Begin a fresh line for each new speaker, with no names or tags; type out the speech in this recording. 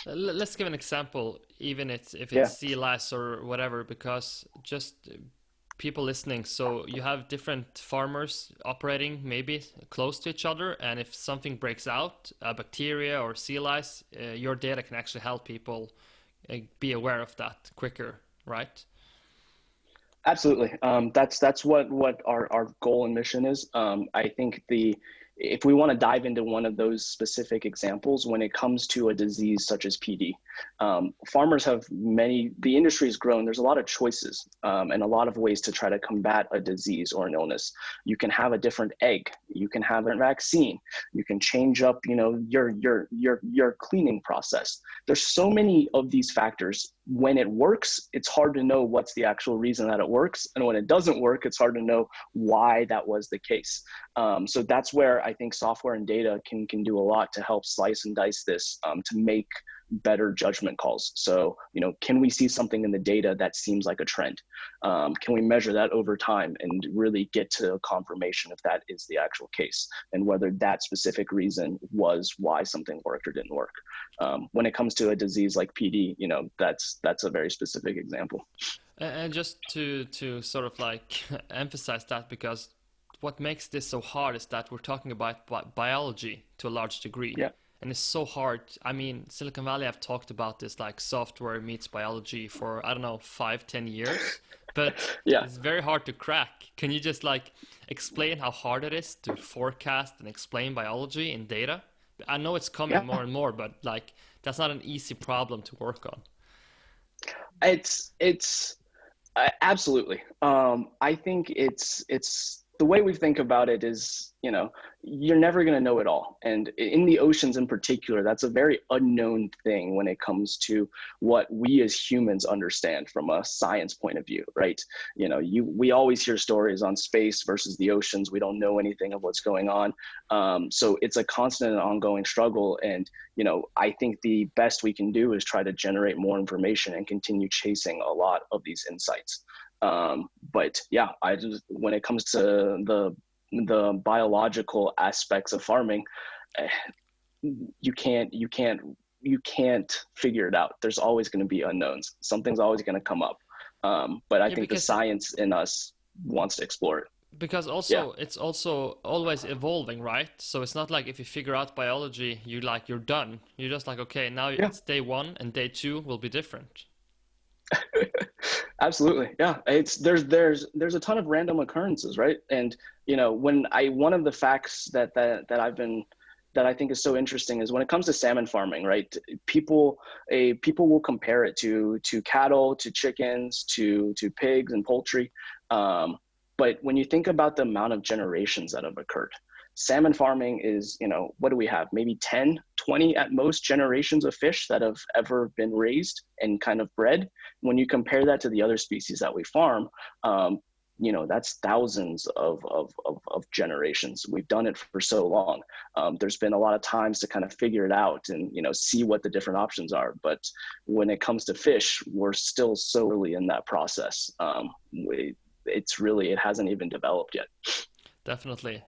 Let's give an example, even if it's
Yeah,
sea lice or whatever, because just people listening. So you have different farmers operating maybe close to each other, and if something breaks out, a bacteria or sea lice, your data can actually help people be aware of that quicker, right?
absolutely. That's what our goal and mission is. I think the if we want to dive into one of those specific examples, when it comes to a disease such as PD, farmers have many. The industry has grown. There's a lot of choices and a lot of ways to try to combat a disease or an illness. You can have a different egg. You can have a vaccine. You can change up, your cleaning process. There's so many of these factors. When it works, it's hard to know what's the actual reason that it works, and when it doesn't work, it's hard to know why that was the case. So that's where I think software and data can do a lot to help slice and dice this, to make better judgment calls. So, can we see something in the data that seems like a trend? Can we measure that over time and really get to confirmation if that is the actual case and whether that specific reason was why something worked or didn't work? When it comes to a disease like PD, that's a very specific example.
And just to sort of like emphasize that, because what makes this so hard is that we're talking about biology to a large degree.
Yeah,
And it's so hard. I mean, Silicon Valley have talked about this like software meets biology for, I don't know, 5, 10 years, but
yeah,
it's very hard to crack. Can you just like explain how hard it is to forecast and explain biology in data? I know it's coming
yeah.
more and more, but like that's not an easy problem to work on.
It's absolutely. I think it's the way we think about it is, you're never going to know it all. And in the oceans in particular, that's a very unknown thing when it comes to what we as humans understand from a science point of view, right? We always hear stories on space versus the oceans. We don't know anything of what's going on. So it's a constant and ongoing struggle. And I think the best we can do is try to generate more information and continue chasing a lot of these insights. But yeah, when it comes to the biological aspects of farming, eh, you can't figure it out. There's always going to be unknowns. Something's always going to come up. But I
Yeah,
think the science in us wants to explore it.
because
Yeah,
also it's also always evolving, right? So it's not like if you figure out biology, you're done. You're just like, okay, now
yeah.
it's day one and day two will be different.
Absolutely. Yeah. There's a ton of random occurrences, right? And when I one of the facts that I think is so interesting is when it comes to salmon farming, right? People will compare it to cattle, to chickens, to pigs and poultry. But when you think about the amount of generations that have occurred, salmon farming is, what do we have? Maybe 10, 20 at most generations of fish that have ever been raised and kind of bred. When you compare that to the other species that we farm, that's thousands of generations. We've done it for so long. There's been a lot of times to kind of figure it out and, see what the different options are. But when it comes to fish, we're still so early in that process. It hasn't even developed yet.
Definitely.